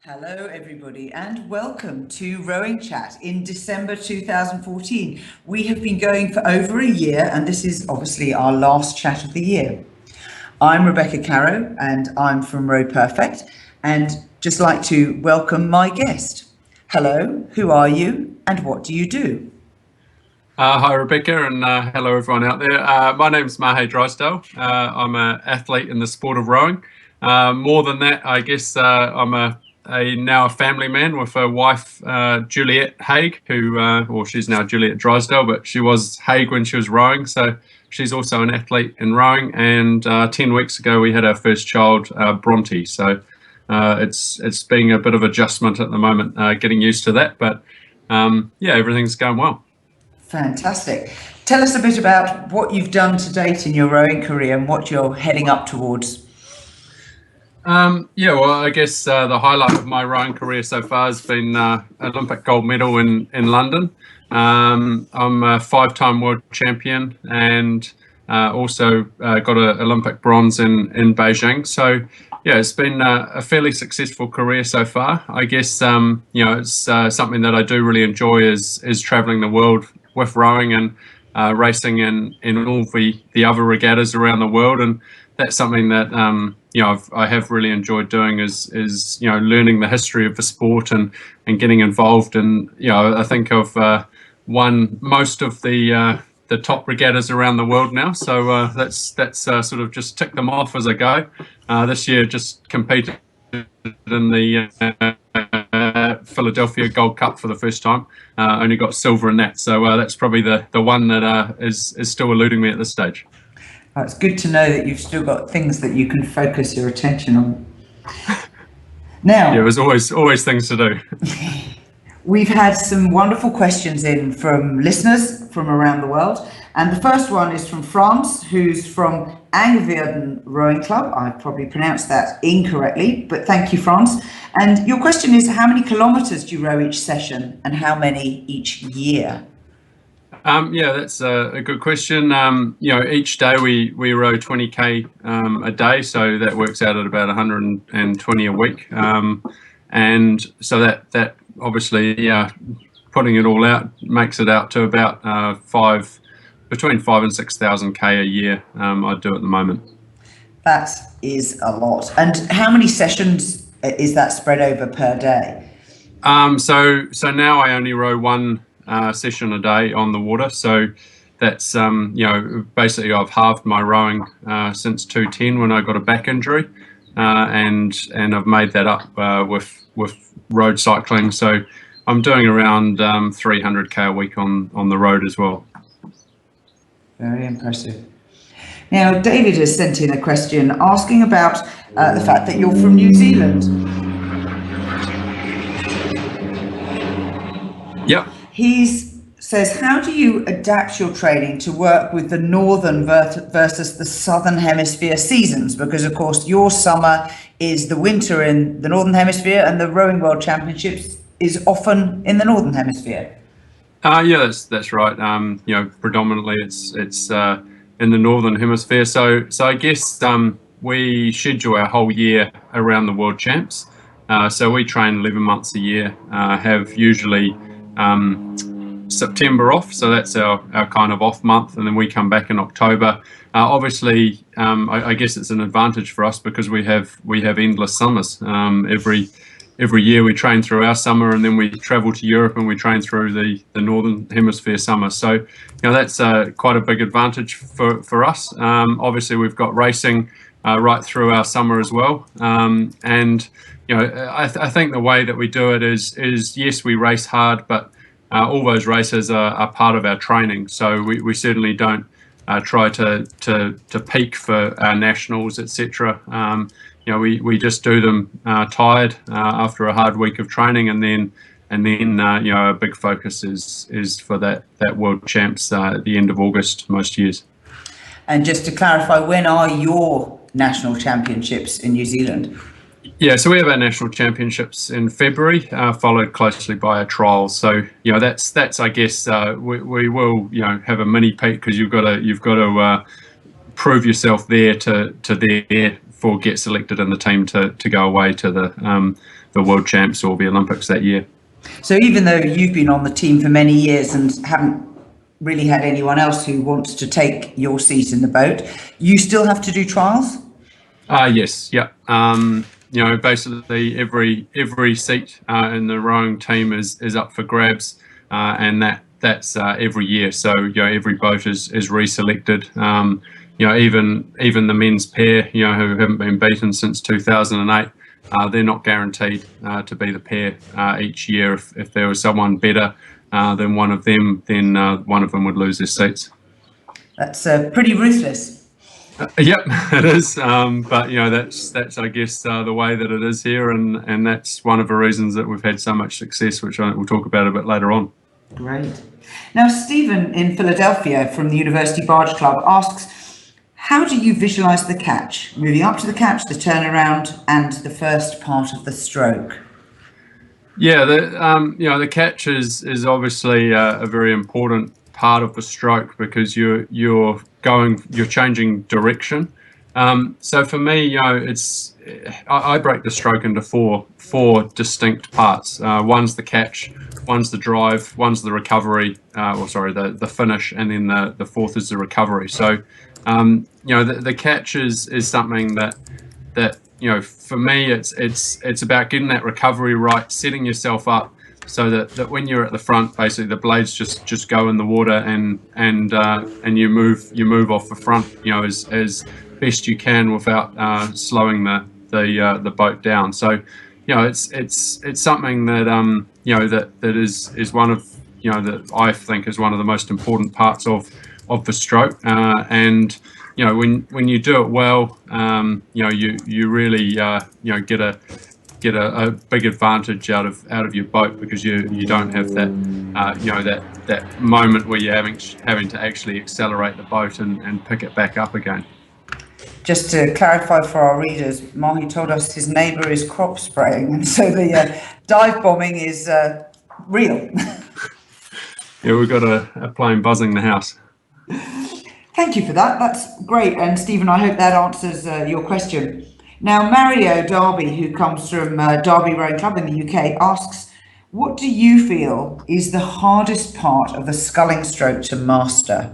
Hello, everybody, and welcome to Rowing Chat in December 2014. We have been going for over a year, and this is obviously our last chat of the year. I'm Rebecca Caro, and I'm from Row Perfect, and just like to welcome my guest. Hello, who are you, and what do you do? Hi, Rebecca, and hello, everyone out there. My name's Mahé Drysdale. I'm an athlete in the sport of rowing. More than that, I guess I'm now a family man with a wife, Juliet Haig, who, she's now Juliet Drysdale, but she was Haig when she was rowing, so she's also an athlete in rowing. And 10 weeks ago, we had our first child, Bronte. So it's being a bit of adjustment at the moment, getting used to that. But yeah, everything's going well. Fantastic. Tell us a bit about what you've done to date in your rowing career and what you're heading up towards. Yeah, well, I guess the highlight of my rowing career so far has been Olympic gold medal in London. I'm a 5-time world champion and also got an Olympic bronze in Beijing. So yeah, it's been a fairly successful career so far. I guess it's something that I do really enjoy is traveling the world with rowing and racing in all the other regattas around the world. And that's something that I have really enjoyed doing is learning the history of the sport and getting involved. And I think I've won most of the top regattas around the world now. So that's sort of just tick them off as I go. This year just competed in the Philadelphia Gold Cup for the first time. Only got silver in that, so that's probably the one that is still eluding me at this stage. It's good to know that you've still got things that you can focus your attention on. Now, yeah, there's always things to do. We've had some wonderful questions in from listeners from around the world. And the first one is from France, who's from Angevierden Rowing Club. I probably pronounced that incorrectly, but thank you, France. And your question is, how many kilometers do you row each session and how many each year? Yeah, that's a good question. Each day we row 20k a day, so that works out at about 120 a week. And so that obviously, putting it all out makes it out to about between 5,000 and 6,000 k a year. I do at the moment. That is a lot. And how many sessions is that spread over per day? So now I only row one session a day on the water. So that's basically I've halved my rowing since 2010 when I got a back injury, and I've made that up with road cycling. So I'm doing around 300k a week on the road as well. Very impressive. Now, David has sent in a question asking about the fact that you're from New Zealand. Yep. He says, how do you adapt your training to work with the northern versus the southern hemisphere seasons? Because, of course, your summer is the winter in the northern hemisphere and the Rowing World Championships is often in the northern hemisphere. Yeah, that's right. Predominantly it's in the northern hemisphere. So I guess we schedule our whole year around the World Champs. So we train 11 months a year. Have usually September off, so that's our kind of off month, and then we come back in October. Obviously, I guess it's an advantage for us because we have endless summers. Every year we train through our summer, and then we travel to Europe and we train through the northern hemisphere summer. So that's quite a big advantage for us. Obviously, we've got racing right through our summer as well, and I think the way that we do it is yes, we race hard, but all those races are part of our training. So we certainly don't try to peak for our nationals, etc. We just do them tired after a hard week of training, and then our big focus is for that World Champs at the end of August most years. And just to clarify, when are your national championships in New Zealand? Yeah, so we have our national championships in February, followed closely by our trials. So that's I guess we will have a mini peak because you've got to prove yourself there to there therefore get selected in the team to go away to the World Champs or the Olympics that year. So even though you've been on the team for many years and haven't really had anyone else who wants to take your seat in the boat, you still have to do trials? Yes, yeah. Basically every seat in the rowing team is up for grabs, and that's every year. So every boat is reselected. Even the men's pair, who haven't been beaten since 2008, they're not guaranteed to be the pair each year. If there was someone better than one of them, then one of them would lose their seats. That's pretty ruthless. Yep, it is. But that's I guess the way that it is here, and that's one of the reasons that we've had so much success, which we'll talk about a bit later on. Great. Now, Stephen in Philadelphia from the University Barge Club asks, how do you visualize the catch, moving up to the catch, the turnaround, and the first part of the stroke? Yeah, the catch is obviously a very important part of the stroke, because you're changing direction. So for me, I break the stroke into four distinct parts. One's the catch, one's the drive, one's the recovery, the finish, and then the fourth is the recovery. So the catch is something that for me it's about getting that recovery right, setting yourself up so that when you're at the front, basically the blades just go in the water and you move off the front, as best you can without slowing the boat down. So it's something that that is one of that I think is one of the most important parts of the stroke, and when you do it well, you really get a big advantage out of your boat, because you don't have that that moment where you're having to actually accelerate the boat and pick it back up again. Just to clarify for our readers, Mahé told us his neighbour is crop spraying, and so the dive bombing is real. Yeah, we've got a plane buzzing the house. Thank you for that. That's great. And Stephen, I hope that answers your question. Now, Mario Darby, who comes from Derby Rowing Club in the UK, asks, what do you feel is the hardest part of the sculling stroke to master?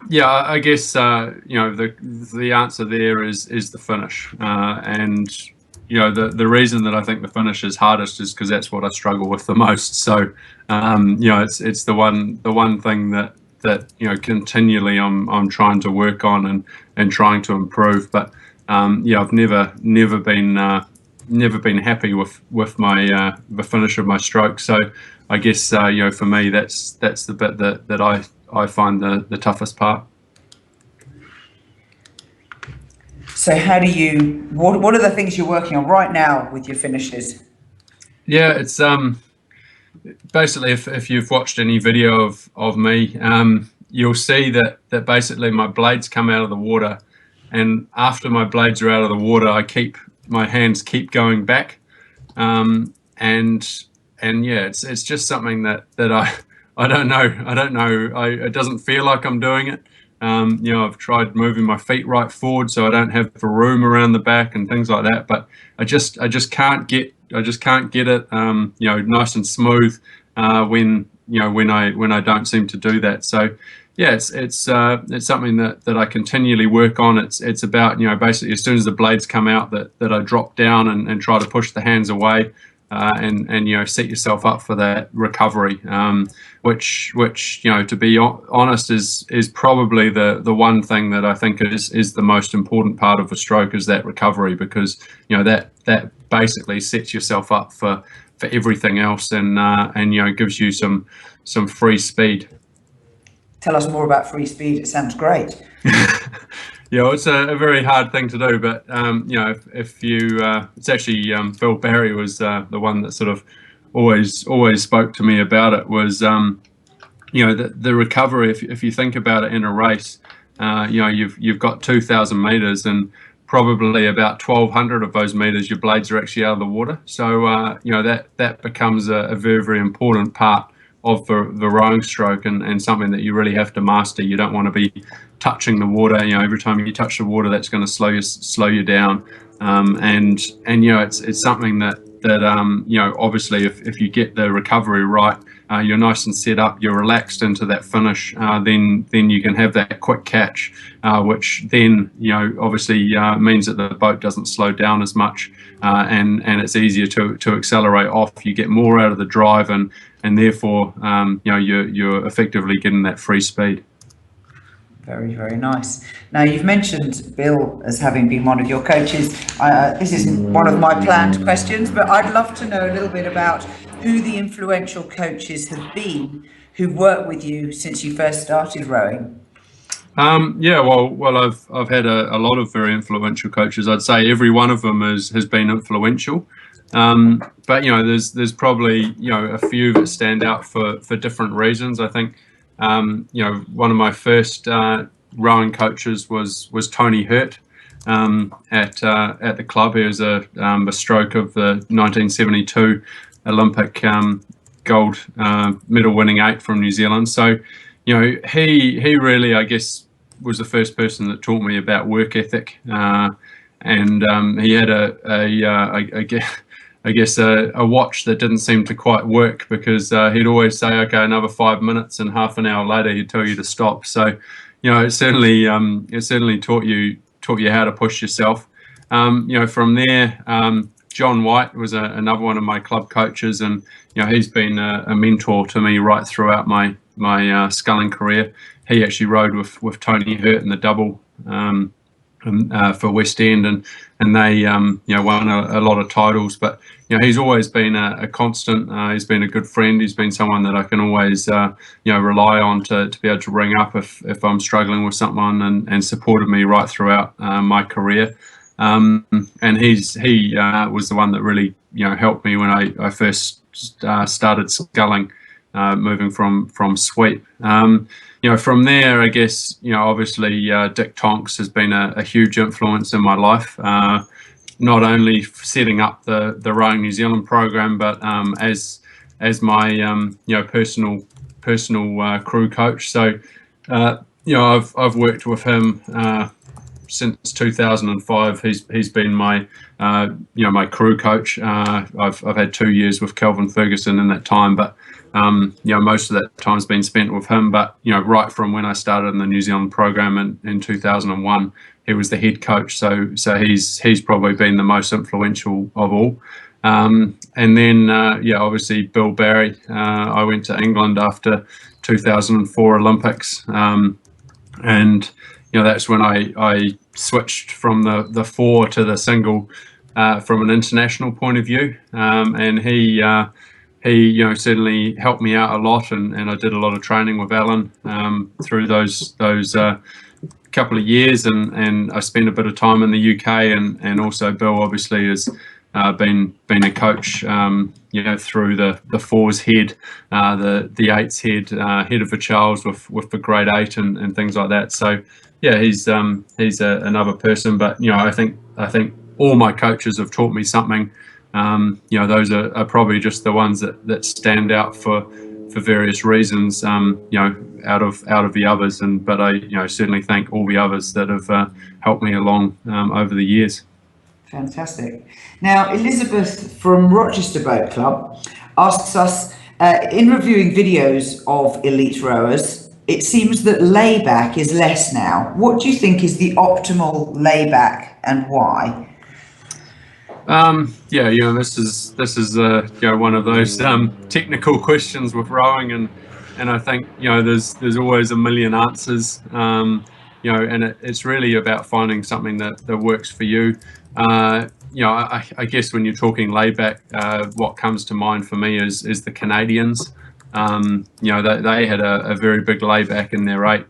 Yeah, I guess the answer there is the finish, and the reason that I think the finish is hardest is because that's what I struggle with the most. So it's the one thing that continually I'm trying to work on and trying to improve. But I've never been happy with my the finish of my stroke. So I guess for me that's the bit that I find the toughest part. So how do you, what are the things you're working on right now with your finishes? Yeah, it's basically if you've watched any video of me, you'll see that basically my blades come out of the water, and after my blades are out of the water, my hands keep going back, and yeah, it's just something that I don't know. It doesn't feel like I'm doing it. I've tried moving my feet right forward so I don't have the room around the back and things like that, but I just can't get it nice and smooth when I don't seem to do that. So yeah, it's something that I continually work on. It's about basically as soon as the blades come out that I drop down and try to push the hands away, and set yourself up for that recovery, which to be honest is probably the one thing that I think is the most important part of a stroke, is that recovery, because that basically sets yourself up for everything else, and gives you some free speed. Tell us more about free speed. It sounds great. Yeah, it's a very hard thing to do, but if you, it's actually Phil Barry was the one that sort of always spoke to me about it. Was the recovery. If you think about it in a race, you've got 2,000 meters, and probably about 1,200 of those meters your blades are actually out of the water. So that becomes a very, very important part of the rowing stroke, and something that you really have to master. You don't want to be touching the water. You know, every time you touch the water, that's going to slow you down. And you know, it's something that you know, obviously if you get the recovery right, you're nice and set up, you're relaxed into that finish, then you can have that quick catch, which then, you know, obviously means that the boat doesn't slow down as much, and it's easier to accelerate off. You get more out of the drive, and therefore you know, you're effectively getting that free speed. Very, very nice. Now, you've mentioned Bill as having been one of your coaches. This isn't one of my planned questions, but I'd love to know a little bit about who the influential coaches have been who've worked with you since you first started rowing. Yeah, well, I've had a lot of very influential coaches. I'd say every one of them has been influential. But you know, there's probably, you know, a few that stand out for different reasons. I think you know, one of my first rowing coaches was Tony Hurt at the club. He was a stroke of the 1972 Olympic gold medal winning 8 from New Zealand. So, you know, he really, I guess, was the first person that taught me about work ethic, and he had I guess a watch that didn't seem to quite work, because he'd always say, okay, another 5 minutes, and half an hour later he'd tell you to stop. So, you know, it certainly taught you how to push yourself. You know, from there, John White was another one of my club coaches, and you know, he's been a mentor to me right throughout my sculling career. He actually rowed with Tony Hurt in the double for West End, and they you know, won a lot of titles. But you know, he's always been a constant. He's been a good friend. He's been someone that I can always you know, rely on to be able to ring up if I'm struggling with someone, and supported me right throughout my career. And he was the one that really, you know, helped me when I first started sculling, moving from sweep. You know, from there, I guess, you know, obviously Dick Tonks has been a huge influence in my life, not only setting up the Rowing New Zealand program, but as my you know, personal crew coach. So you know, I've worked with him since 2005. He's been my you know, my crew coach. I've had 2 years with Kelvin Ferguson in that time, but you know, most of that time's been spent with him. But you know, right from when I started in the New Zealand program in 2001, he was the head coach. So he's probably been the most influential of all. And then yeah, obviously Bill Barry. I went to England after 2004 Olympics, and you know, that's when I switched from the 4 to the single from an international point of view. And he you know, certainly helped me out a lot, and I did a lot of training with Alan through those couple of years, and I spent a bit of time in the UK, and also Bill obviously has been a coach, you know, through the 4's head, the 8's head of the Charles with the grade 8 and things like that. So yeah, he's another person. But you know, I think all my coaches have taught me something. You know, those are probably just the ones that stand out for various reasons, you know, out of the others. But I, you know, certainly thank all the others that have helped me along over the years. Fantastic. Now, Elizabeth from Rochester Boat Club asks us, in reviewing videos of elite rowers, it seems that layback is less now. What do you think is the optimal layback, and why? Yeah, you know, this is you know, one of those technical questions with rowing, and I think, you know, there's always a million answers, you know, and it's really about finding something that works for you. You know, I guess when you're talking layback, what comes to mind for me is the Canadians. You know, they had a very big layback in their 8.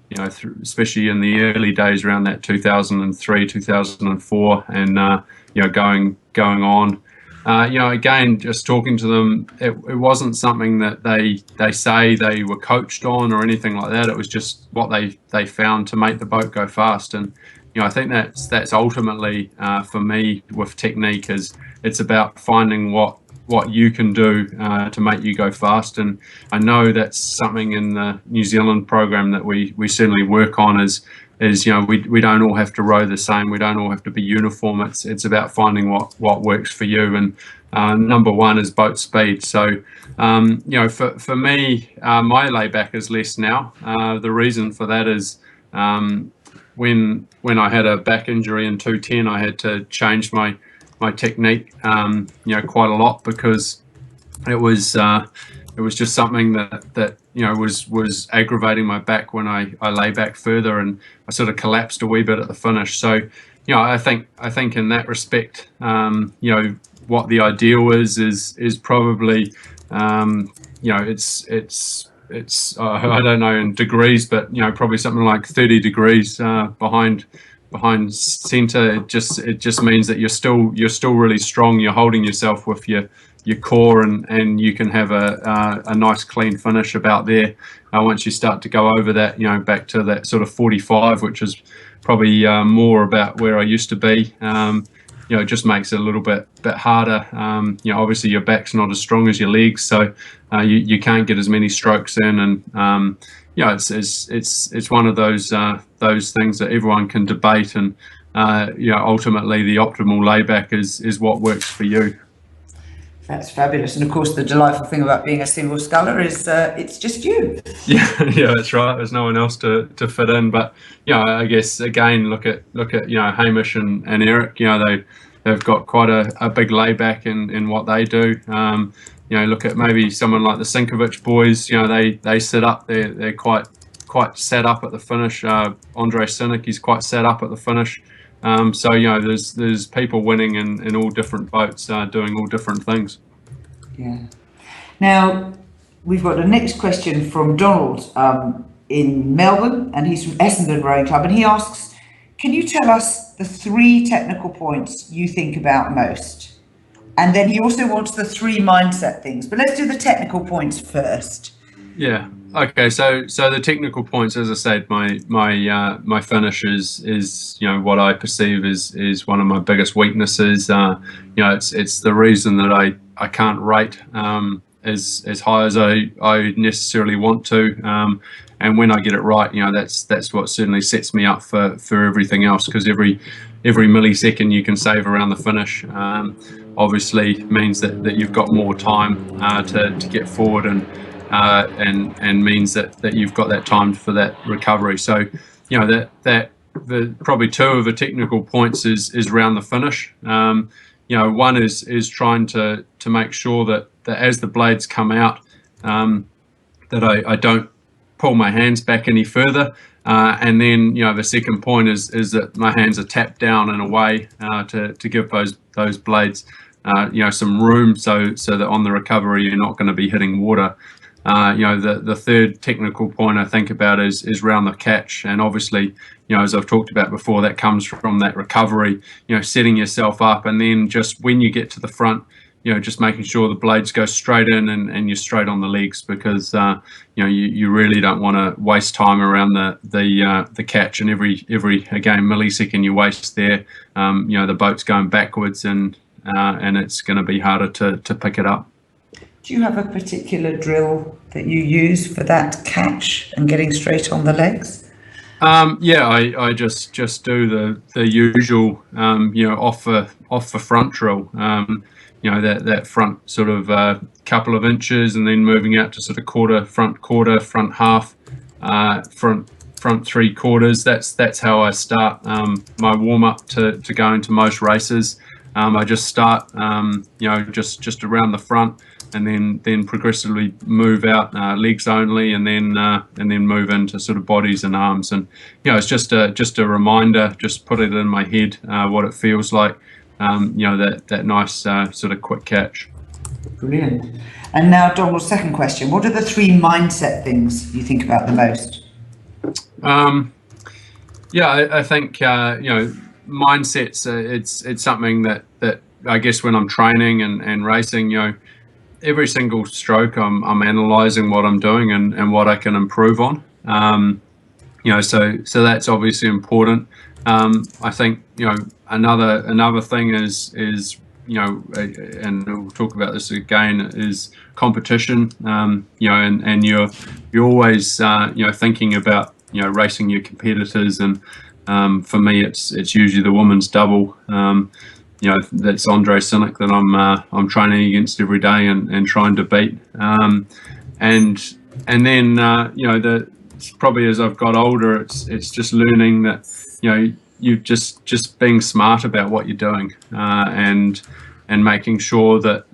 You know, especially in the early days around that 2003, 2004, and you know, going on. You know, again, just talking to them, it wasn't something that they say they were coached on or anything like that. It was just what they found to make the boat go fast. And you know, I think that's ultimately for me with technique, is it's about finding what what you can do to make you go fast. And I know that's something in the New Zealand program that we certainly work on. Is we don't all have to row the same. We don't all have to be uniform. It's about finding what works for you. And number one is boat speed. So for me, my layback is less now. The reason for that is when I had a back injury in 210, I had to change my technique quite a lot, because it was just something that was aggravating my back when I lay back further, and I sort of collapsed a wee bit at the finish. So I think in that respect, what the ideal is probably it's I don't know in degrees, but probably something like 30 degrees behind center. It just means that you're still really strong. You're holding yourself with your core, and you can have a nice clean finish about there. Once you start to go over that, back to that sort of 45, which is probably more about where I used to be. It just makes it a little bit harder. Obviously your back's not as strong as your legs, so you can't get as many strokes in, and it's one of those things that everyone can debate, and ultimately the optimal layback is what works for you. That's fabulous. And of course, the delightful thing about being a single sculler is it's just you. Yeah, that's right. There's no one else to fit in. But I guess again, look at Hamish and Eric. They've got quite a big layback in what they do. Look at maybe someone like the Sinkovich boys. They sit up. They're quite set up at the finish. Andre Sinek, he's quite set up at the finish. So there's people winning in all different boats, doing all different things. Yeah. Now we've got the next question from Donald in Melbourne, and he's from Essendon Rowing Club, and he asks, can you tell us the 3 technical points you think about most? And then he also wants the 3 mindset things, but let's do the technical points first. Yeah. Okay. So the technical points, as I said, my finish is what I perceive is one of my biggest weaknesses. It's the reason that I can't rate as high as I necessarily want to. And when I get it right, that's what certainly sets me up for everything else, because every millisecond you can save around the finish obviously means that you've got more time to get forward, and means that you've got that time for that recovery. So that the probably 2 of the technical points is around the finish. One is trying to make sure that as the blades come out, that I don't pull my hands back any further, and then the second point is that my hands are tapped down in a way to give those blades some room, so that on the recovery you're not going to be hitting water. The third technical point I think about is around the catch, and obviously as I've talked about before, that comes from that recovery, setting yourself up, and then just when you get to the front, just making sure the blades go straight in and you're straight on the legs, because you really don't want to waste time around the catch, and every again millisecond you waste there, the boat's going backwards, and it's going to be harder to pick it up. Do you have a particular drill that you use for that catch and getting straight on the legs? I just do the usual off the front drill. That front sort of couple of inches, and then moving out to sort of quarter, front half, front 3/4. That's how I start my warm up to go into most races. I just start just around the front, and then progressively move out legs only, and then move into sort of bodies and arms. And it's just a reminder, just put it in my head what it feels like. That nice sort of quick catch. Brilliant. And now Donald's second question: what are the 3 mindset things you think about the most? I think mindsets. It's something that I guess when I'm training and racing, every single stroke I'm analysing what I'm doing and what I can improve on. So that's obviously important. I think another thing is and we'll talk about this again, is competition. And you're always thinking about racing your competitors, and for me it's usually the women's double. That's Andre Cynic that I'm training against every day and trying to beat. And then probably as I've got older, it's just learning that you just being smart about what you're doing, and making sure that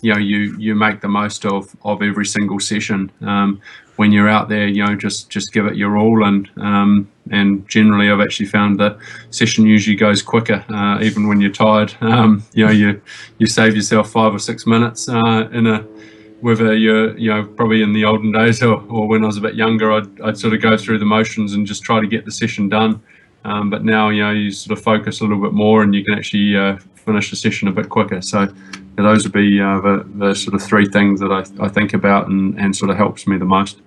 you make the most of every single session. When you're out there, just give it your all, and generally I've actually found the session usually goes quicker, even when you're tired. You save yourself 5 or 6 minutes whether you're probably in the olden days or when I was a bit younger, I'd sort of go through the motions and just try to get the session done. But now, you sort of focus a little bit more, and you can actually finish the session a bit quicker. So those would be the sort of 3 things that I think about and sort of helps me the most.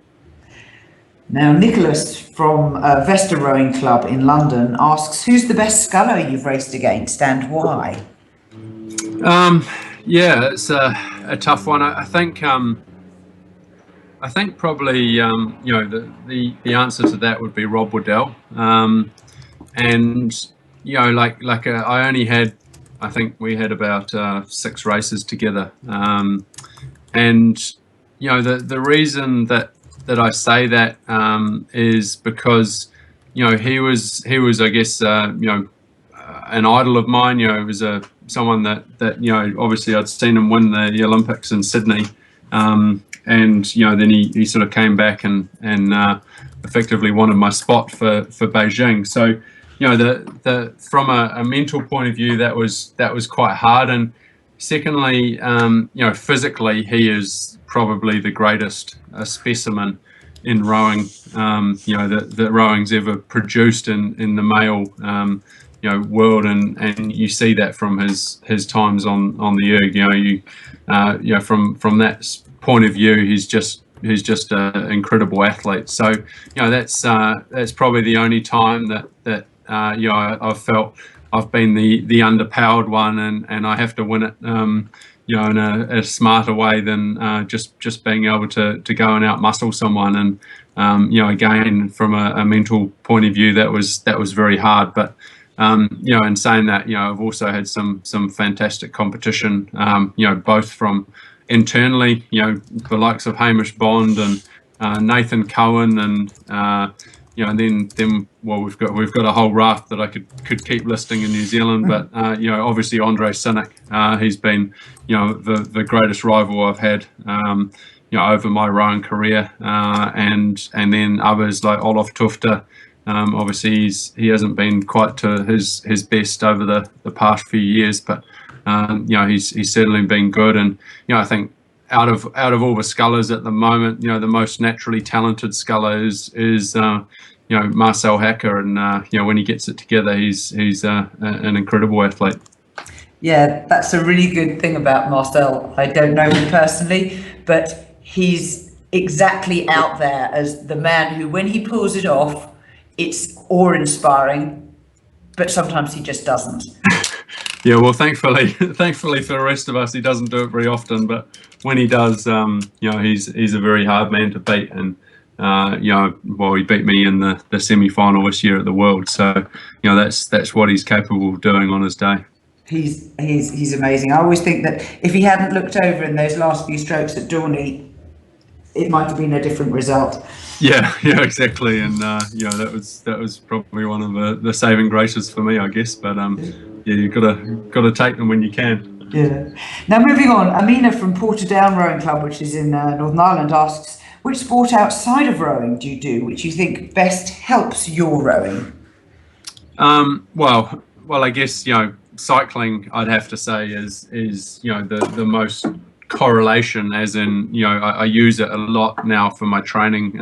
Now, Nicholas from Vesta Rowing Club in London asks, who's the best sculler you've raced against and why? Yeah, it's a tough one. I think probably the answer to that would be Rob Waddell. And I only had, I think we had about 6 races together. And the reason that I say that is because he was I guess an idol of mine. He was someone that obviously I'd seen him win the Olympics in Sydney, and then he sort of came back and effectively wanted my spot for Beijing. So from a mental point of view, that was quite hard. And secondly, physically he is probably the greatest specimen in rowing that rowing's ever produced in the male world, and you see that from his times on the erg. From that point of view, he's just an incredible athlete. So that's probably the only time that I've felt I've been the underpowered one, and I have to win it in a smarter way than just being able to go and outmuscle someone. And again, from a mental point of view, that was very hard. But in saying that, I've also had some fantastic competition, both from internally, the likes of Hamish Bond and Nathan Cohen, and then we've got a whole raft that I could keep listing in New Zealand. But obviously Andre Cynic, he's been the greatest rival I've had over my rowing career, and then others like Olaf Tufte. Obviously he hasn't been quite to his best over the past few years, but he's certainly been good. And I think out of all the scullers at the moment, the most naturally talented sculler is Marcel Hacker, and when he gets it together, he's an incredible athlete. Yeah, that's a really good thing about Marcel. I don't know him personally, but he's exactly out there as the man who, when he pulls it off, it's awe-inspiring, but sometimes he just doesn't. Yeah, well, thankfully for the rest of us, he doesn't do it very often. But when he does, he's a very hard man to beat. And he beat me in the semi-final this year at the World. So that's what he's capable of doing on his day. He's amazing. I always think that if he hadn't looked over in those last few strokes at Dorney, it might have been a different result. Yeah, exactly. And that was probably one of the saving graces for me, I guess. But you've got to take them when you can. Yeah. Now moving on, Amina from Portadown Rowing Club, which is in Northern Ireland, asks, which sport outside of rowing do you do which you think best helps your rowing? Well, I guess cycling, I'd have to say, is the most correlation, as in I use it a lot now for my training.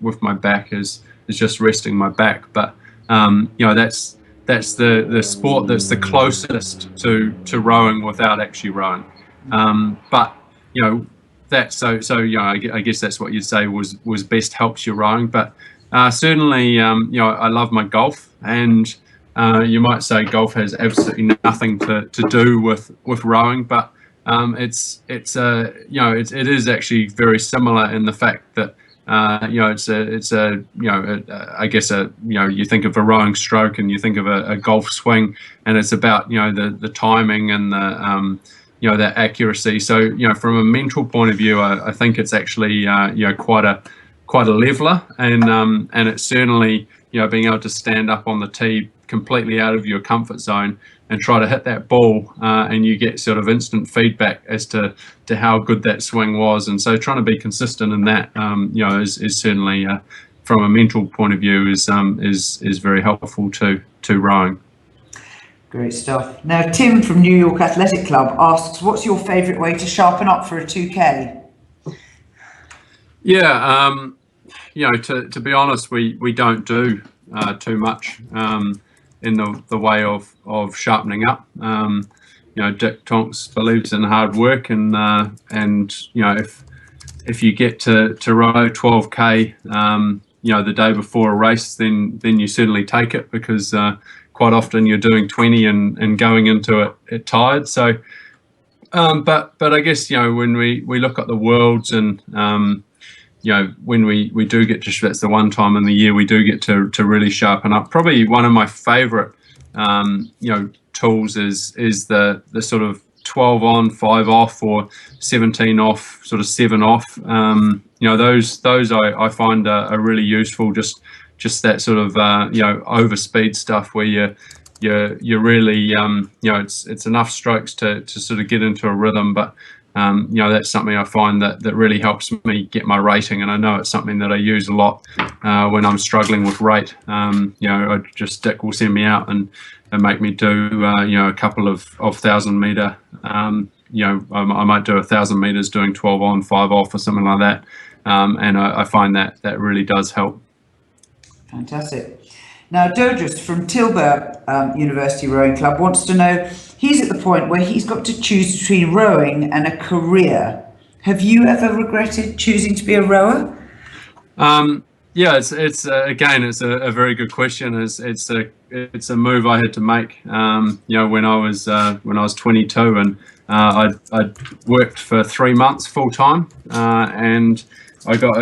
With my back is just resting my back, but that's the sport that's the closest to rowing without actually rowing. But I guess that's what you'd say was best helps your rowing. But certainly I love my golf, and you might say golf has absolutely nothing to do with rowing, but it is actually very similar in the fact that I guess you think of a rowing stroke and you think of a golf swing, and it's about the timing and the that accuracy. So from a mental point of view, I think it's actually quite a leveler, and it's certainly being able to stand up on the tee completely out of your comfort zone and try to hit that ball, and you get sort of instant feedback as to how good that swing was. And so trying to be consistent in that is certainly from a mental point of view is very helpful to rowing. Great stuff. Now Tim from New York Athletic Club asks, what's your favorite way to sharpen up for a 2K? Yeah, to be honest, we don't do too much in the way of sharpening up. Dick Tonks believes in hard work, and if you get to row 12K the day before a race, then you certainly take it, because quite often you're doing 20 and going into it tired. So but I guess when we look at the worlds, and when we do get to, that's the one time in the year we do get to really sharpen up. Probably one of my favorite tools is the sort of 12 on, 5 off, or 17 off, sort of 7 off. Those I find are really useful. Just that sort of over speed stuff where you're really it's enough strokes to sort of get into a rhythm, but that's something I find that really helps me get my rating, and I know it's something that I use a lot when I'm struggling with rate. Dick will send me out and make me do a couple of 1,000 meter. I might do 1,000 meters doing 12 on, 5 off, or something like that, and I find that really does help. Fantastic. Now Dodris from Tilburg University Rowing Club wants to know, he's at the point where he's got to choose between rowing and a career. Have you ever regretted choosing to be a rower? Yeah, it's again, it's a very good question. It's a move I had to make. When I was 22, and I worked for 3 months full time, and I got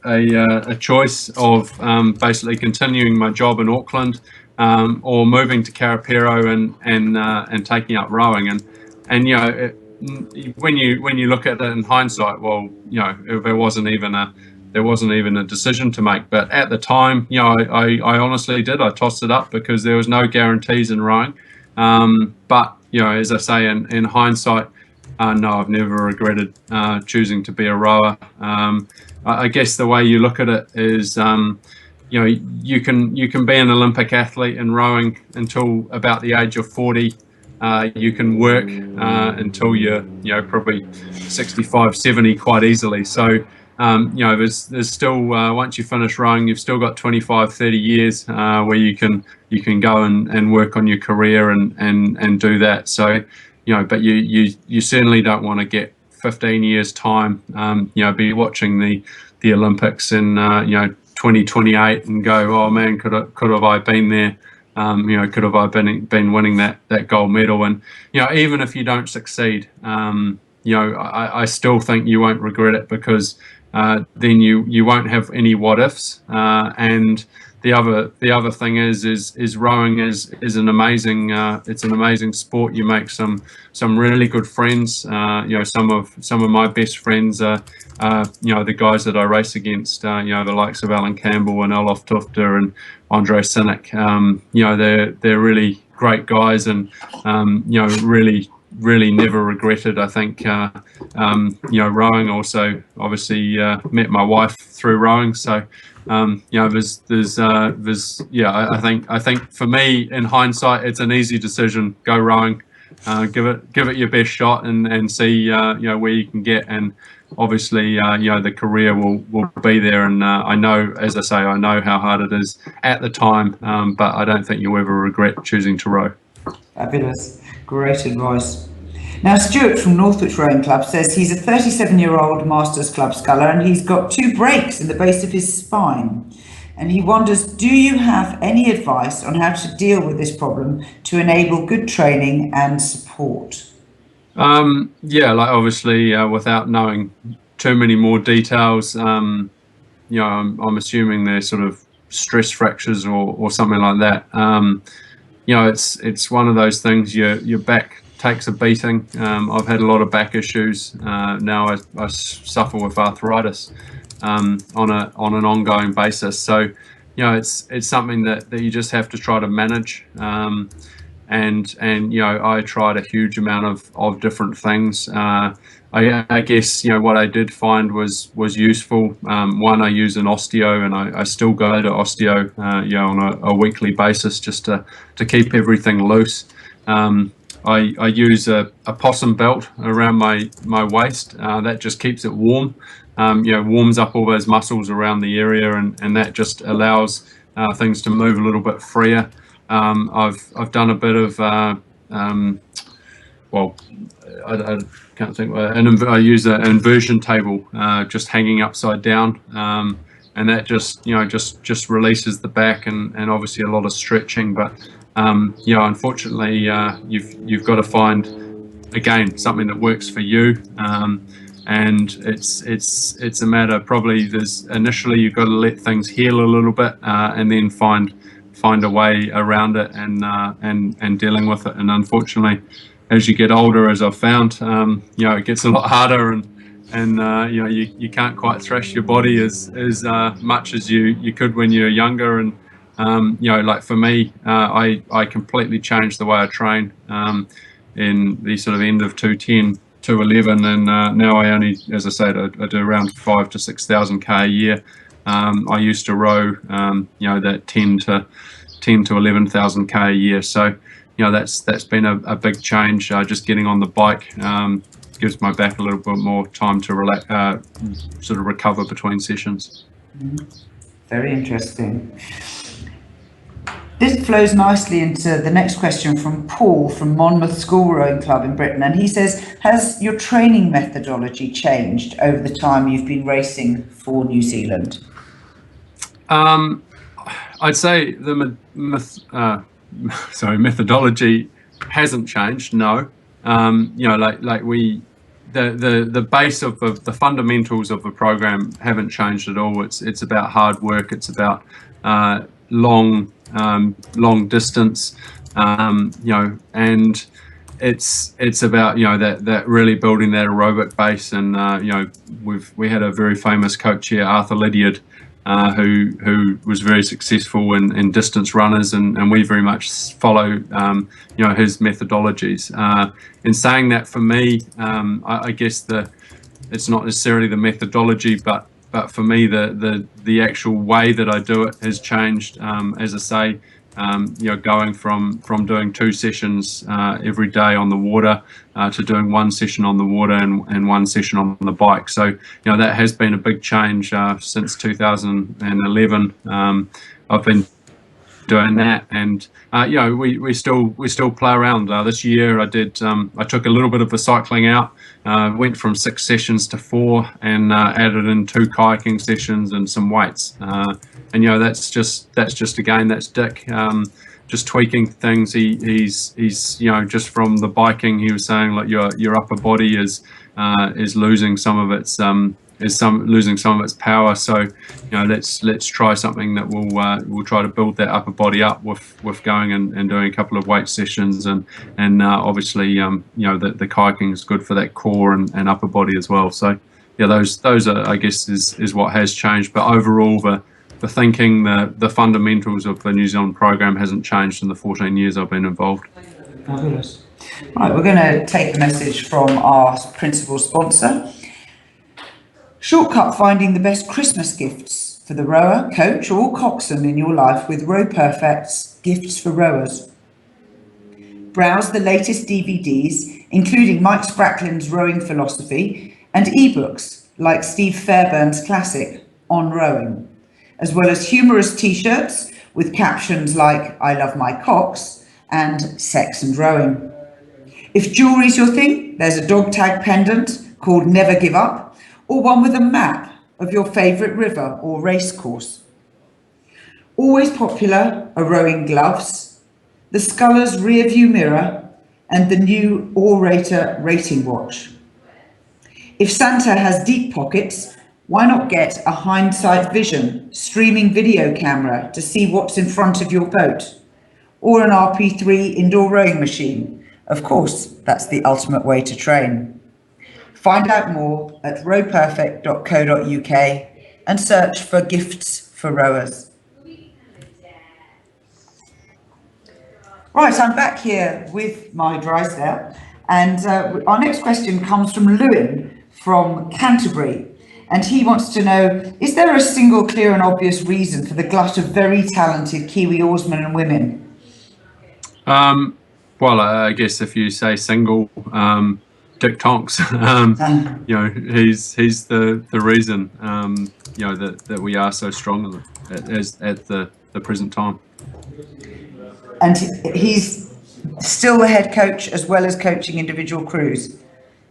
a choice of basically continuing my job in Auckland, or moving to Karapiro and taking up rowing. And when you look at it in hindsight, well, there wasn't even a decision to make. But at the time, I honestly did. I tossed it up because there was no guarantees in rowing. But as I say, in hindsight, no, I've never regretted choosing to be a rower. I guess the way you look at it is, you can be an Olympic athlete in rowing until about the age of 40. You can work until you're probably 65, 70 quite easily. So there's still once you finish rowing, you've still got 25, 30 years where you can go and work on your career and do that. So but you certainly don't want to get 15 years time be watching the Olympics in 2028 and go, oh man, could have I been there? Could have I been winning that gold medal? And even if you don't succeed, I still think you won't regret it, because then you won't have any what ifs. And the other thing is rowing is an amazing it's an amazing sport. You make some really good friends. Some of my best friends are the guys that I race against. The likes of Alan Campbell and Olof Tufte and Andre Sinek. They're really great guys, and really never regretted. I think rowing. Also obviously met my wife through rowing, so I think for me, in hindsight, it's an easy decision. Go rowing, give it your best shot, and see where you can get. And obviously the career will be there, and I know, as I say, I know how hard it is at the time, but I don't think you'll ever regret choosing to row. Fabulous, great advice. Now Stuart from Northwich Rowing Club says he's a 37-year-old Masters Club sculler, and he's got 2 breaks in the base of his spine. And he wonders, do you have any advice on how to deal with this problem to enable good training and support? Yeah, like obviously without knowing too many more details, you know, I'm assuming they're sort of stress fractures or something like that. You know, it's one of those things. Your back takes a beating. I've had a lot of back issues. Now I suffer with arthritis on an ongoing basis. So, you know, it's something that you just have to try to manage. And you know, I tried a huge amount of different things. I guess, you know, what I did find was useful. One, I use an osteo, and I still go to osteo, you know, on a weekly basis just to keep everything loose. I use a possum belt around my waist. That just keeps it warm. You know, warms up all those muscles around the area, and that just allows things to move a little bit freer. I've done a bit of well, I can't think. I use an inversion table, just hanging upside down, and that just, you know, just releases the back, and obviously a lot of stretching. But you know, unfortunately, you've got to find, again, something that works for you. And it's a matter, probably there's initially you've got to let things heal a little bit, and then find a way around it, and dealing with it. And unfortunately, as you get older, as I've found, you know, it gets a lot harder, and you know, you can't quite thrash your body as much as you could when you're younger. And you know, like for me, I completely changed the way I train in the sort of end of 2010 to 11, and now I only, as I said, I do around 5,000 to 6,000 k a year. I used to row, you know, that 10 to 11,000 k a year. So, you know, that's been a big change. Just getting on the bike gives my back a little bit more time to relax, sort of recover between sessions. Very interesting. This flows nicely into the next question from Paul from Monmouth School Rowing Club in Britain. And he says, has your training methodology changed over the time you've been racing for New Zealand? I'd say the methodology hasn't changed. No. You know, like the base of the fundamentals of the program haven't changed at all. It's about hard work. It's about long distance, you know, and it's about, you know, that really building that aerobic base. And you know, we had a very famous coach here, Arthur Lydiard, who was very successful in distance runners, and we very much follow, you know, his methodologies. In saying that, for me, I guess it's not necessarily the methodology, but for me, the actual way that I do it has changed. As I say, you know, going from doing 2 sessions every day on the water to doing 1 session on the water and 1 session on the bike. So, you know, that has been a big change since 2011. I've been doing that, and you know, we still play around. This year I took a little bit of the cycling out, went from 6 sessions to 4, and added in 2 kayaking sessions and some weights. And you know, that's just again, that's Dick just tweaking things. He's you know, just from the biking, he was saying, like, your upper body is losing some of its losing some of its power. So, you know, let's try something that will try to build that upper body up with going and doing a couple of weight sessions, and obviously, you know, the kayaking is good for that core and upper body as well. So yeah, those are, I guess, is what has changed. But overall, the thinking, the fundamentals of the New Zealand program hasn't changed in the 14 years I've been involved. Fabulous. Right, we're going to take a message from our principal sponsor. Shortcut finding the best Christmas gifts for the rower, coach, or coxswain in your life with Row Perfect's Gifts for Rowers. Browse the latest DVDs, including Mike Spracklin's Rowing Philosophy, and ebooks like Steve Fairburn's classic On Rowing, as well as humorous t-shirts with captions like I love my cox and sex and rowing. If jewelry's your thing, there's a dog tag pendant called Never Give Up, or one with a map of your favourite river or race course. Always popular are rowing gloves, the sculler's rear view mirror, and the new orator rating watch. If Santa has deep pockets, why not get a hindsight vision streaming video camera to see what's in front of your boat? Or an RP3 indoor rowing machine. Of course, that's the ultimate way to train. Find out more at rowperfect.co.uk and search for gifts for rowers. Right, I'm back here with Mahé Drysdale, and our next question comes from Lewin from Canterbury, and he wants to know, is there a single clear and obvious reason for the glut of very talented Kiwi oarsmen and women? Well, I guess if you say single, Dick Tonks, you know, he's the reason, you know, that we are so strong at the present time. And he's still the head coach as well as coaching individual crews.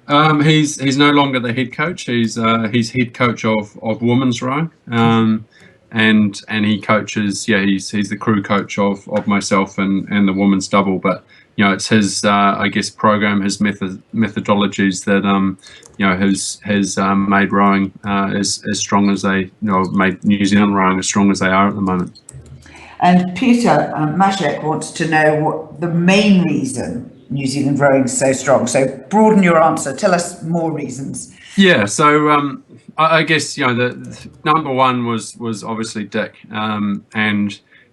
He's no longer the head coach. He's head coach of women's rowing, and he coaches. Yeah, he's the crew coach of myself and the women's double. But you know, it's his I guess program, his methodologies that you know has made rowing as strong as they made New Zealand rowing as strong as they are at the moment. And Peter Maszek wants to know what the main reason New Zealand rowing is so strong. So broaden your answer. Tell us more reasons. Yeah. So I guess the number one was obviously Dick, and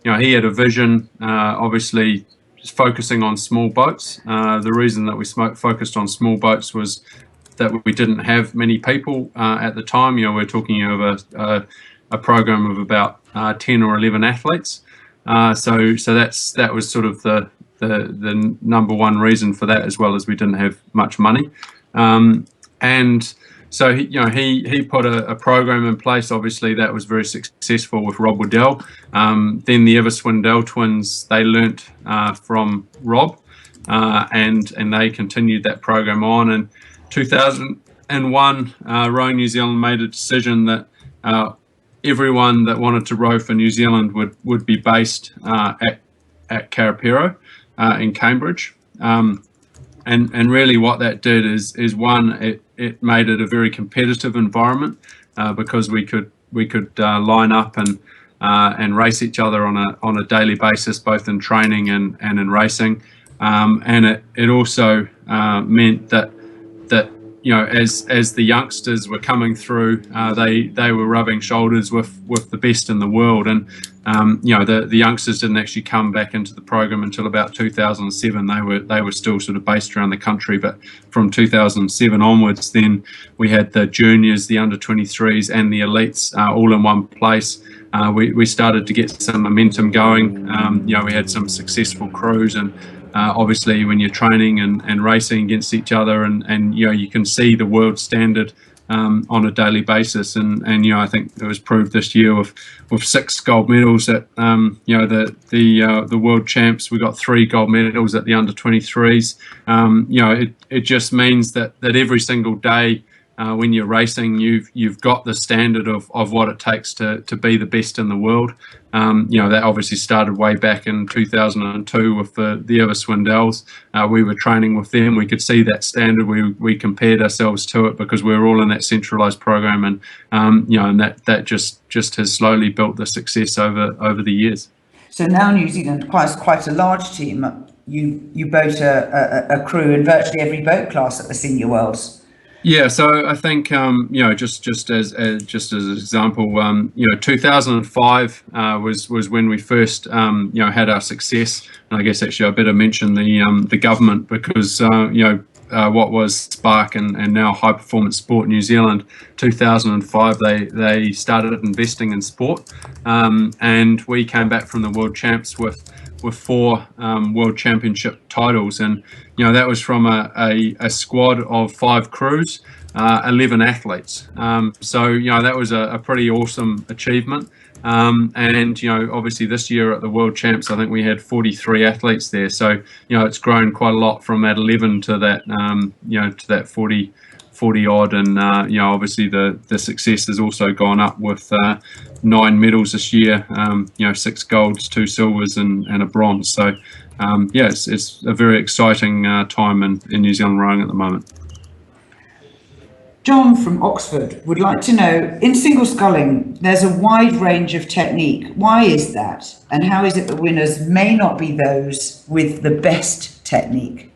he had a vision. Obviously, just focusing on small boats. The reason that we focused on small boats was that we didn't have many people at the time. We're talking of a program of about 10 or 11 athletes. So that was sort of the number one reason for that, as well as we didn't have much money. And so he put a program in place. Obviously, that was very successful with Rob Waddell. Then the Swindell twins, they learnt from Rob, and they continued that program on. In 2001, Rowing New Zealand made a decision that everyone that wanted to row for New Zealand would be based at Karapiro in Cambridge, and really what that did is one, it made it a very competitive environment because we could line up and race each other on a daily basis, both in training and in racing, and it also meant that as the youngsters were coming through, they were rubbing shoulders with the best in the world, and the youngsters didn't actually come back into the program until about 2007. They were still sort of based around the country, but from 2007 onwards, then we had the juniors, the under-23s, and the elites all in one place. We started to get some momentum going. We had some successful crews, and obviously when you're training and racing against each other, and you can see the world standard on a daily basis, and I think it was proved this year with 6 gold medals at the world champs. We got 3 gold medals at the under-23s. It just means that every single day when you're racing, you've got the standard of what it takes to be the best in the world. That obviously started way back in 2002 with the Swindells. We were training with them. We could see that standard. We compared ourselves to it because we were all in that centralised program, and and that just has slowly built the success over the years. So now New Zealand has quite a large team. You boat a crew in virtually every boat class at the Senior Worlds. Yeah, so I think just as an example, 2005 was when we first had our success, and I guess actually I better mention the government, because what was Spark and now High Performance Sport New Zealand, 2005 they started investing in sport, and we came back from the World Champs with 4 World Championship titles, and that was from a squad of 5 crews, 11 athletes. So that was a pretty awesome achievement, and obviously this year at the World Champs, I think we had 43 athletes there. So it's grown quite a lot from that 11 to that to that 40 odd, and you know, obviously the success has also gone up with 9 medals this year. You know, 6 golds, 2 silvers, and a bronze. So yeah, it's a very exciting time in New Zealand rowing at the moment. John from Oxford would like to know, in single sculling, there's a wide range of technique. Why is that? And how is it that winners may not be those with the best technique?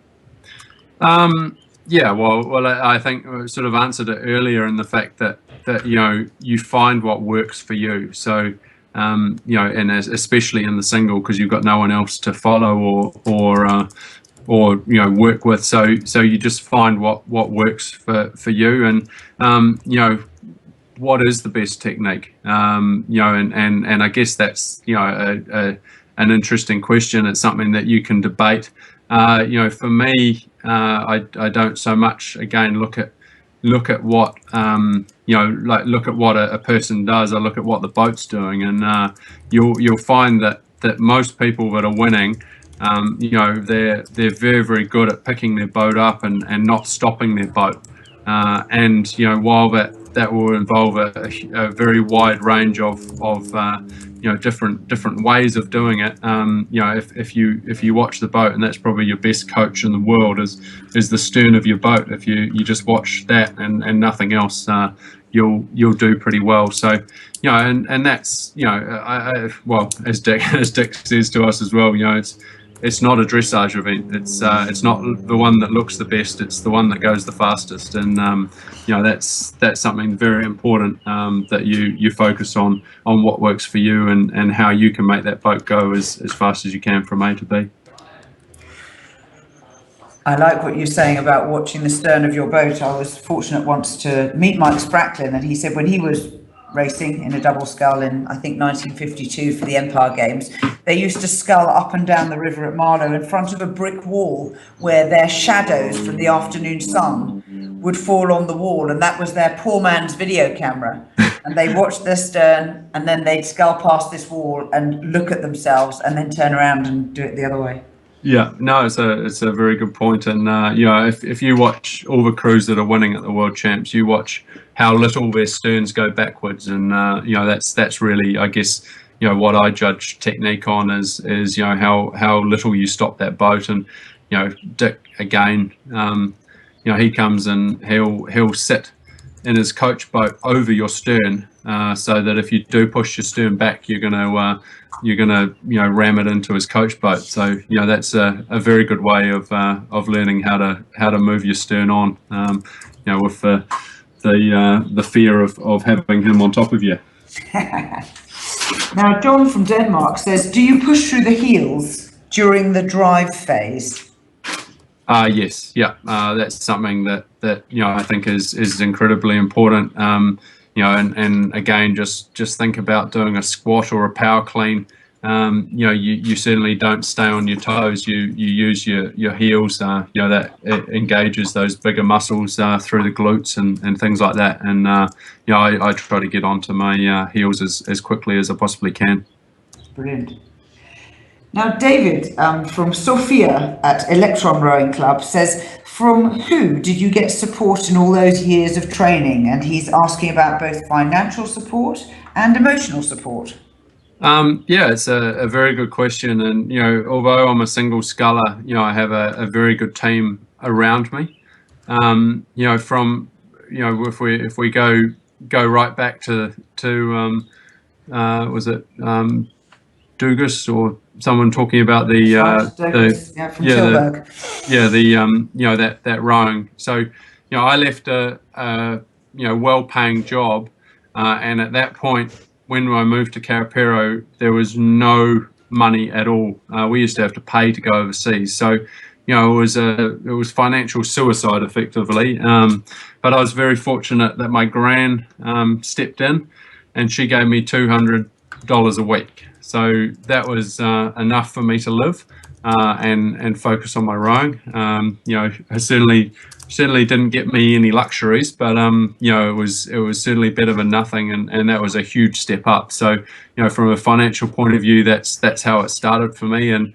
Yeah, well, I think I sort of answered it earlier in the fact that you know, you find what works for you. So you know, and especially in the single, because you've got no one else to follow or you know, work with. So you just find what works for you, and you know, what is the best technique. You know, and I guess that's, you know, an interesting question. It's something that you can debate. You know, for me, I don't so much, again, look at what you know, like look at what a person does. I look at what the boat's doing, and you'll find that most people that are winning, you know, they're very good at picking their boat up and not stopping their boat. And you know, while that will involve a very wide range of you know, different ways of doing it. You know, if you watch the boat, and that's probably your best coach in the world, is the stern of your boat. If you just watch that and nothing else, you'll do pretty well. So, you know, and that's, you know, well, as Dick says to us as well, you know, it's not a dressage event. It's not the one that looks the best. It's the one that goes the fastest. And you know, that's something very important, that you focus on what works for you, and how you can make that boat go as fast as you can from A to B. I like what you're saying about watching the stern of your boat. I was fortunate once to meet Mike Spracklin, and he said when he was racing in a double scull in, I think, 1952 for the Empire Games, they used to scull up and down the river at Marlow in front of a brick wall where their shadows from the afternoon sun would fall on the wall, and that was their poor man's video camera. And they watched their stern, and then they'd scull past this wall and look at themselves, and then turn around and do it the other way. Yeah, no, it's a very good point. And you know, if you watch all the crews that are winning at the World Champs, you watch how little their sterns go backwards, and you know, that's really, I guess, you know, what I judge technique on is you know, how little you stop that boat. And you know, Dick, again, you know, he comes and he'll sit in his coach boat over your stern, so that if you do push your stern back, you're gonna you know, ram it into his coach boat. So you know, that's a very good way of learning how to move your stern on, you know, with the fear of having him on top of you. Now, John from Denmark says, do you push through the heels during the drive phase? Yes, yeah, that's something that you know, I think is incredibly important. You know, and again, just think about doing a squat or a power clean. You know, you certainly don't stay on your toes. You use your heels. You know, that it engages those bigger muscles through the glutes and things like that. And you know, I try to get onto my heels as quickly as I possibly can. Brilliant. Now, David from Sofia at Electron Rowing Club says, from who did you get support in all those years of training? And he's asking about both financial support and emotional support. Yeah, it's a very good question. And, you know, although I'm a single sculler, you know, I have a very good team around me. You know, from, you know, if we go right back to was it Dugas or someone talking about the from Tilburg. You know, that rowing. So, you know, I left a you know, well-paying job, and at that point, when I moved to Karapiro, there was no money at all. We used to have to pay to go overseas. So, you know, it was financial suicide effectively. But I was very fortunate that my gran stepped in, and she gave me $200 a week. So that was enough for me to live and focus on my rowing. You know, I certainly didn't get me any luxuries, but you know, it was certainly better than nothing, and that was a huge step up. So, you know, from a financial point of view, that's how it started for me. And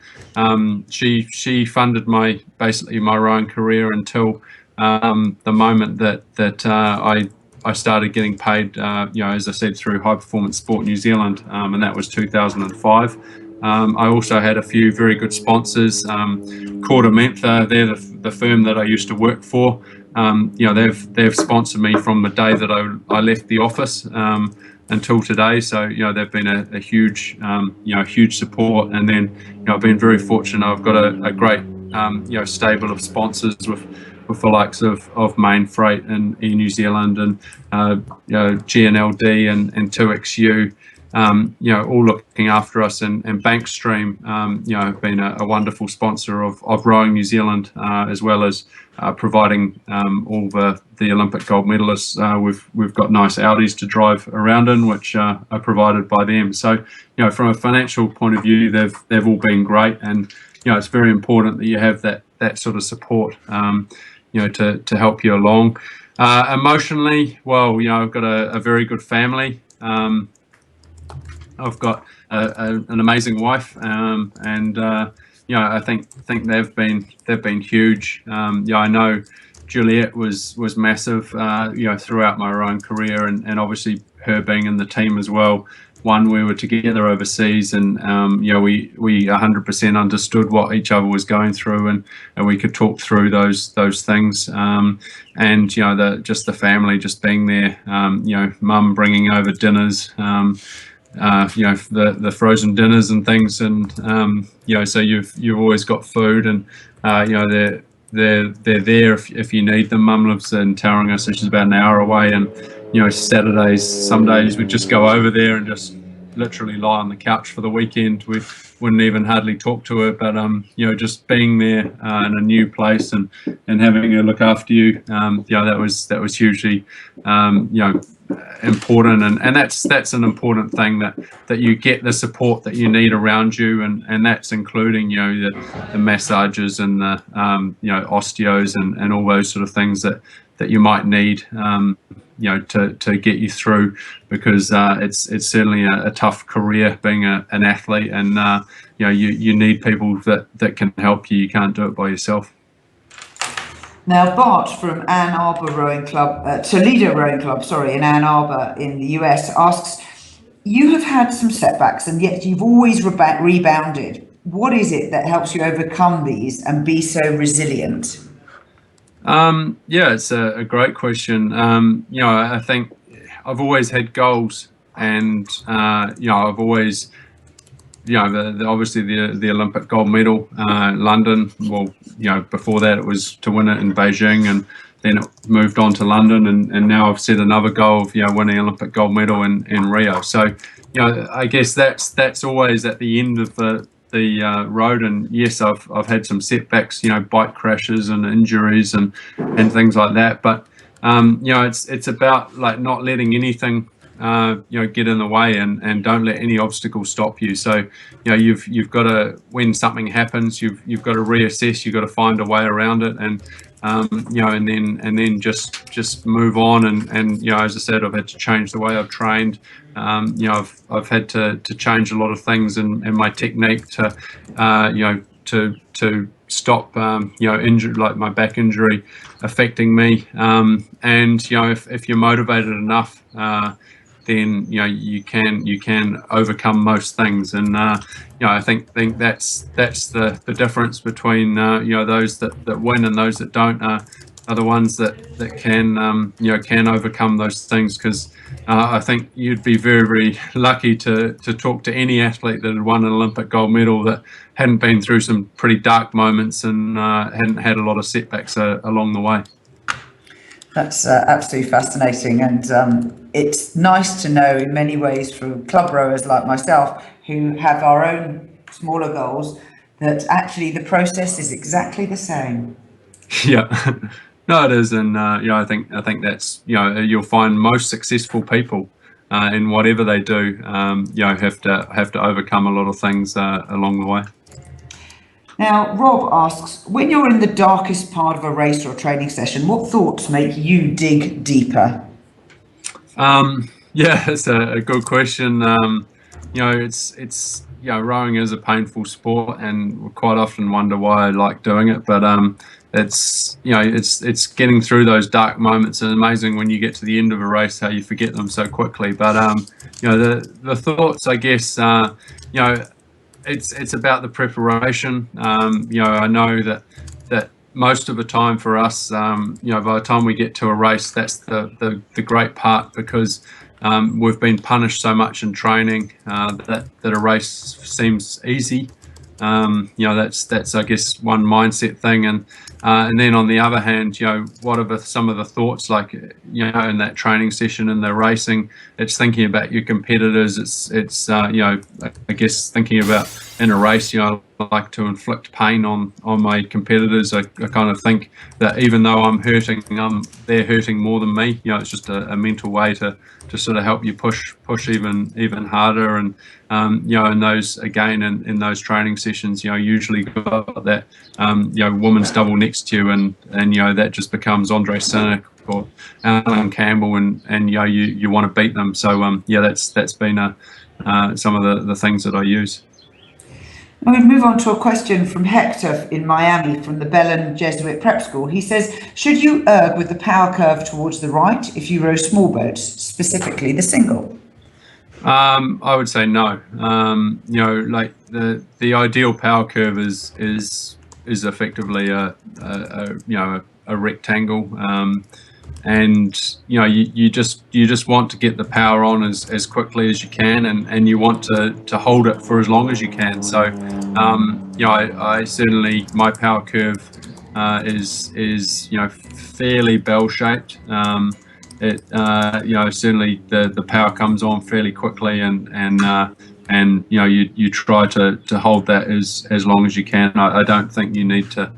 she funded basically my rowing career until the moment that I started getting paid, as I said, through High Performance Sport New Zealand, and that was 2005. I also had a few very good sponsors. Quarter Mentha, they're the firm that I used to work for. They've sponsored me from the day that I left the office until today. So they've been a huge huge support. And then I've been very fortunate. I've got a great stable of sponsors with the likes of Main Freight in New Zealand and GNLD and 2XU. All looking after us, and Bankstream, have been a wonderful sponsor of Rowing New Zealand, as well as providing all the Olympic gold medalists. We've got nice Audis to drive around in, which are provided by them. So, from a financial point of view, they've all been great, and it's very important that you have that sort of support, to help you along. Emotionally, well, I've got a very good family. I've got an amazing wife, and I think they've been huge. I know Juliet was massive, throughout my rowing career, and obviously her being in the team as well. One, we were together overseas, and we 100% understood what each other was going through, and we could talk through those things. And just the family, just being there. Mum bringing over dinners. The frozen dinners and things, and so you've always got food, and they're there if you need them. Mum lives in Tauranga, so she's about an hour away, and Saturdays, some days we'd just go over there and just literally lie on the couch for the weekend. We wouldn't even hardly talk to her, but just being there in a new place and having her look after you, that was hugely important, and that's an important thing, that you get the support that you need around you, and that's including the massages and the osteos and all those sort of things that you might need to get you through, because it's certainly a tough career being an athlete, and you need people that can help you. You can't do it by yourself. Now, Bart from Ann Arbor Rowing Club, Toledo Rowing Club, in Ann Arbor in the US, asks, you have had some setbacks and yet you've always rebounded. What is it that helps you overcome these and be so resilient? It's a great question. I think I've always had goals, and I've always, obviously the Olympic gold medal, London. Well, before that it was to win it in Beijing, and then it moved on to London, and now I've set another goal of winning Olympic gold medal in Rio. So I guess that's always at the end of the road. And yes, I've had some setbacks, bike crashes and injuries and things like that, but it's about not letting anything get in the way, and don't let any obstacle stop you. So you've got to, when something happens, you've got to reassess, you've got to find a way around it, and and then just move on. And as I said, I've had to change the way I've trained. I've had to change a lot of things in my technique to stop injury, like my back injury affecting me. And if you're motivated enough, then you can overcome most things. And I think that's the difference between those that win and those that don't, are the ones that can overcome those things. Because I think you'd be very, very lucky to talk to any athlete that had won an Olympic gold medal that hadn't been through some pretty dark moments and hadn't had a lot of setbacks along the way. That's absolutely fascinating, and it's nice to know in many ways from club rowers like myself who have our own smaller goals that actually the process is exactly the same. Yeah, no, it is, and I think that's you'll find most successful people in whatever they do have to overcome a lot of things along the way. Now, Rob asks, when you're in the darkest part of a race or a training session, what thoughts make you dig deeper? Yeah, it's a good question. It's rowing is a painful sport, and we quite often wonder why I like doing it. But it's it's getting through those dark moments. And amazing when you get to the end of a race how you forget them so quickly. But the thoughts, I guess, it's about the preparation. I know that most of the time for us, by the time we get to a race, that's the great part, because we've been punished so much in training that a race seems easy. That's I guess one mindset thing, and then on the other hand, what are some of the thoughts, like in that training session in the racing? It's thinking about your competitors. It's I guess thinking about in a race, I like to inflict pain on my competitors. I kind of think that even though I'm hurting, they're hurting more than me. It's just a mental way to sort of help you push even harder. And in those, again, in those training sessions, usually got that woman's double next to you, and that just becomes Andre Cynic or Alan Campbell, and you want to beat them. So that's been some of the things that I use. I'm going to move on to a question from Hector in Miami from the Bellin Jesuit Prep School. He says, should you erg with the power curve towards the right if you row small boats, specifically the single? I would say no. Like the ideal power curve is effectively a rectangle. And you just want to get the power on as quickly as you can, and you want to hold it for as long as you can. So I certainly, my power curve is fairly bell shaped. Certainly the power comes on fairly quickly, and you try to hold that as long as you can. I don't think you need to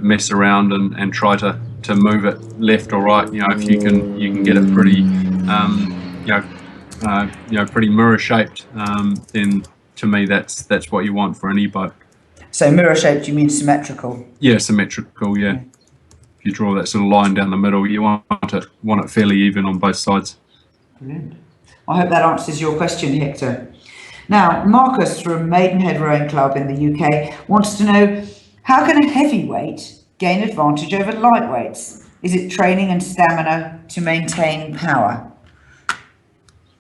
mess around and try to move it left or right. If you can get it pretty pretty mirror shaped, then to me that's what you want for any boat. So mirror shaped, you mean symmetrical? Yeah, symmetrical. Yeah. If you draw that sort of line down the middle, you want it fairly even on both sides. Brilliant. I hope that answers your question, Hector. Now, Marcus from Maidenhead Rowing Club in the UK wants to know, how can a heavyweight gain advantage over lightweights? Is it training and stamina to maintain power?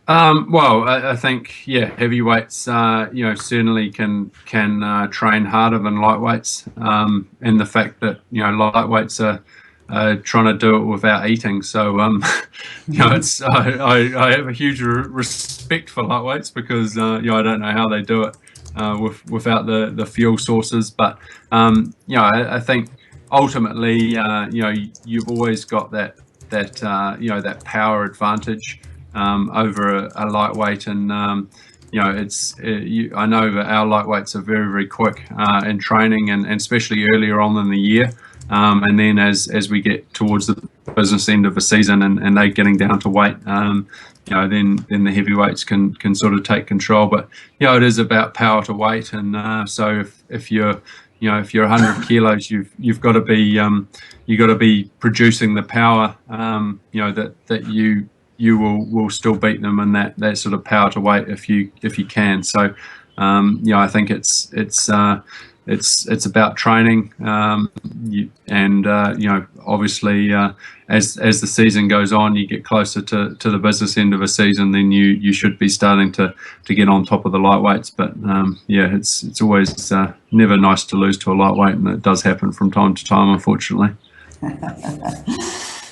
Well, I think heavyweights certainly can train harder than lightweights, and the fact that lightweights are trying to do it without eating. So it's I have a huge respect for lightweights, because I don't know how they do it without the fuel sources. But I think ultimately you've always got that power advantage over a lightweight, and I know that our lightweights are very, very quick in training, and especially earlier on in the year, and then as we get towards the business end of the season and they're getting down to weight, then the heavyweights can sort of take control. But it is about power to weight, and so if you're 100 kilos, you've got to be producing the power that you will still beat them in that sort of power to weight if you can. So I think it's about training, and obviously as the season goes on, you get closer to the business end of a season, then you should be starting to get on top of the lightweights. But it's always never nice to lose to a lightweight, and it does happen from time to time, unfortunately.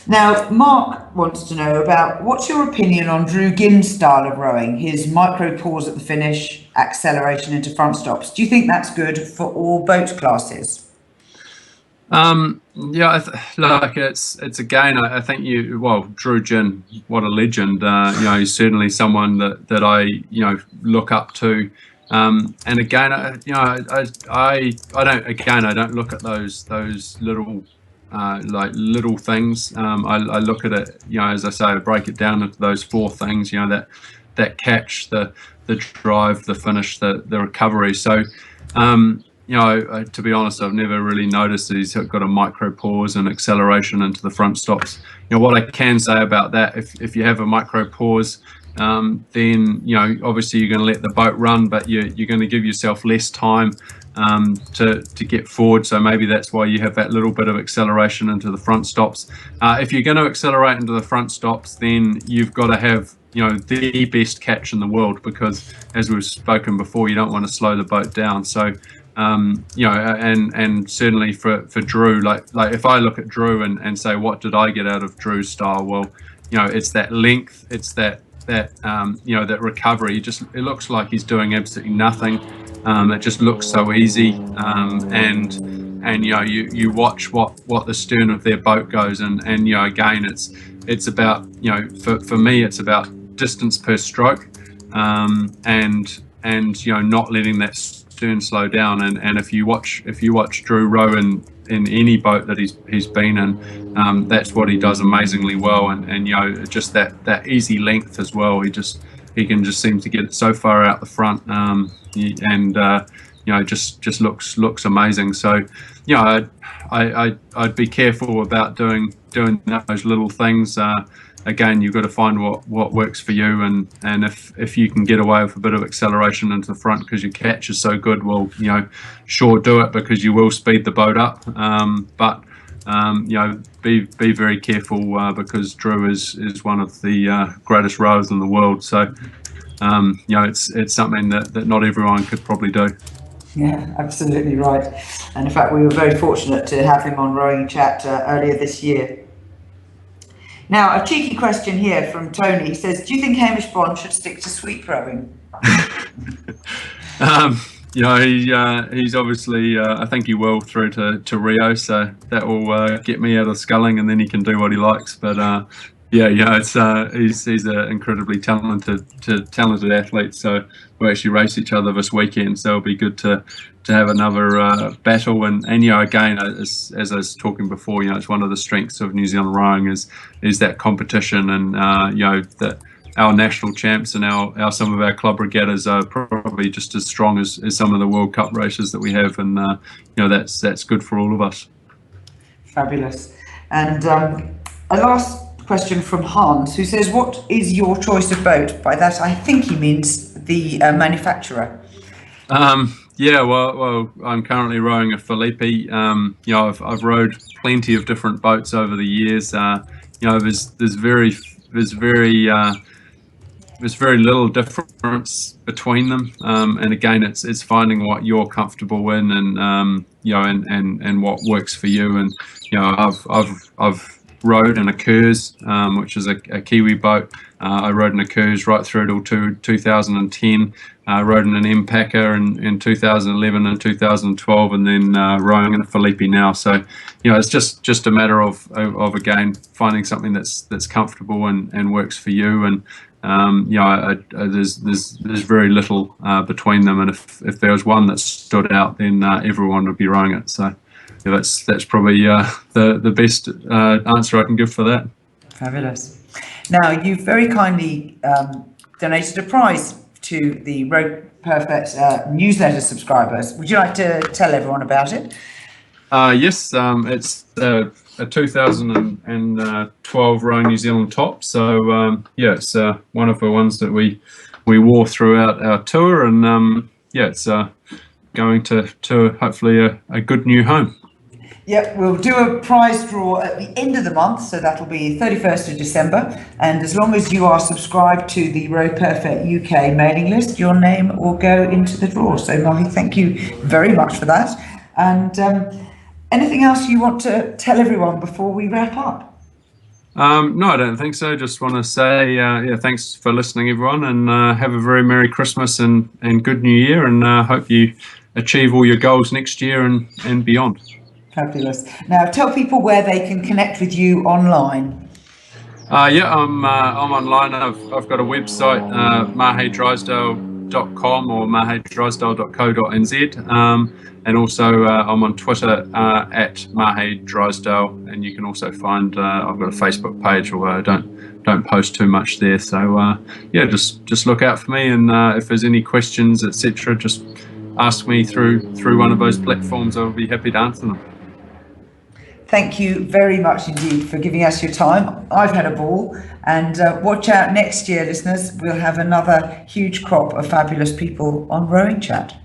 Now, Mark wants to know about, what's your opinion on Drew Ginn's style of rowing, his micro pause at the finish, acceleration into front stops? Do you think that's good for all boat classes? It's again, I think Drew Ginn, what a legend. He's certainly someone that I look up to. And again, I don't look at those little little things. I look at it, as I say, I break it down into those four things, that catch, the drive, the finish, the recovery. So to be honest, I've never really noticed that he's got a micro pause and acceleration into the front stops. What I can say about that, if you have a micro pause, then obviously you're going to let the boat run, but you're going to give yourself less time to get forward. So maybe that's why you have that little bit of acceleration into the front stops. If you're going to accelerate into the front stops, then you've got to have the best catch in the world, because as we've spoken before, you don't want to slow the boat down. So and certainly for Drew, like if I look at Drew and say, what did I get out of Drew's style? Well, it's that length, it's that that recovery. It looks like he's doing absolutely nothing. It just looks so easy, and you watch what the stern of their boat goes, and again, it's about for me, it's about distance per stroke, and not letting that stern slow down. And if you watch Drew row in any boat that he's been in, that's what he does amazingly well. And just that easy length as well. He can just seem to get it so far out the front, just looks amazing. So I'd be careful about doing those little things. Again, you've got to find what works for you, and if you can get away with a bit of acceleration into the front because your catch is so good, well, sure, do it, because you will speed the boat up. But be very careful, because Drew is one of the greatest rowers in the world. So it's something that not everyone could probably do. Yeah, absolutely right. And in fact, we were very fortunate to have him on Rowing Chat earlier this year. Now, a cheeky question here from Tony. He says, do you think Hamish Bond should stick to sweep rowing? He's obviously, I think he will through to Rio, so that will get me out of sculling, and then he can do what he likes. But he's an incredibly talented athlete. So we'll actually race each other this weekend. So it'll be good to have another battle. And again, as I was talking before, it's one of the strengths of New Zealand rowing is that competition, and that our national champs and some of our club regattas are probably just as strong as some of the World Cup races that we have, and that's good for all of us. Fabulous. And a last question from Hans, who says, what is your choice of boat? By that, I think he means the manufacturer. Well, I'm currently rowing a Felipe. I've rowed plenty of different boats over the years. There's very little difference between them. And again, it's finding what you're comfortable in, and what works for you. And I've rowed in a Kurz, which is a Kiwi boat. I rowed in a Kurz right through till 2010. Rowed in an M-Packer in 2011 and 2012, and then rowing in a Felipe now. So, it's just a matter of again finding something that's comfortable and works for you. And there's very little between them. And if there was one that stood out, then everyone would be rowing it. So. Yeah, that's probably the best answer I can give for that. Fabulous. Now, you've very kindly donated a prize to the Row Perfect newsletter subscribers. Would you like to tell everyone about it? Yes, it's a 2012 Rowing New Zealand top. So it's one of the ones that we wore throughout our tour, and it's going to hopefully a good new home. Yep, we'll do a prize draw at the end of the month, so that'll be 31st of December. And as long as you are subscribed to the Row Perfect UK mailing list, your name will go into the draw. So, Mahé, thank you very much for that. And anything else you want to tell everyone before we wrap up? No, I don't think so. Just want to say, thanks for listening, everyone, and have a very Merry Christmas and good New Year, and hope you achieve all your goals next year and beyond. Fabulous. Now, tell people where they can connect with you online. I'm online. I've got a website, mahédrysdale.com or mahédrysdale.co.nz, and also I'm on Twitter at Mahé Drysdale, and you can also find I've got a Facebook page, although I don't post too much there. So just look out for me, and if there's any questions, etc., just ask me through one of those platforms. I'll be happy to answer them. Thank you very much indeed for giving us your time. I've had a ball, and watch out next year, listeners. We'll have another huge crop of fabulous people on Rowing Chat.